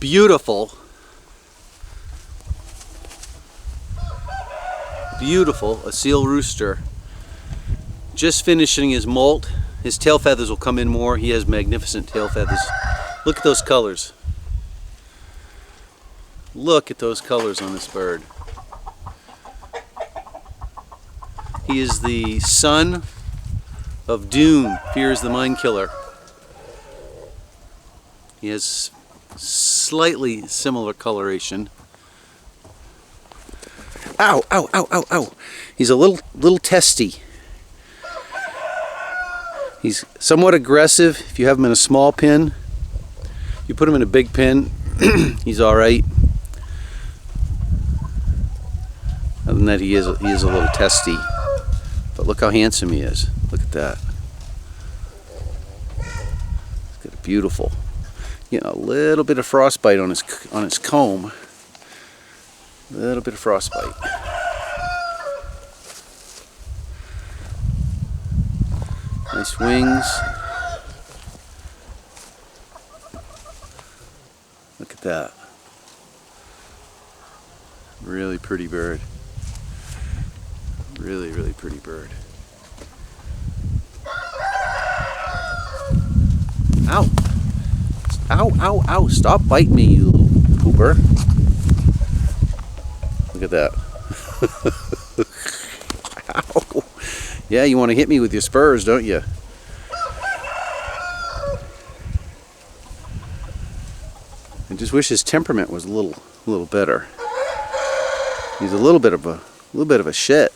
beautiful, beautiful Asil Rooster. Just finishing his molt. His tail feathers will come in more. He has magnificent tail feathers. Look at those colors. Look at those colors on this bird. He is the son of Dune, Fear is the Mind Killer. He has slightly similar coloration. Ow, ow, ow, ow, ow. He's a little testy. He's somewhat aggressive if you have him in a small pen. You put him in a big pen, he's all right. Other than that, he is a little testy. But look how handsome he is. Look at that. He's got a beautiful, you know, a little bit of frostbite on his comb. A little bit of frostbite. Nice wings. Look at that. Really pretty bird. Really, really pretty bird. Ow! Ow, ow, ow! Stop biting me, you little pooper. Look at that. Ow! Yeah, you want to hit me with your spurs, don't you? I just wish his temperament was a little better. He's a little bit of a shit.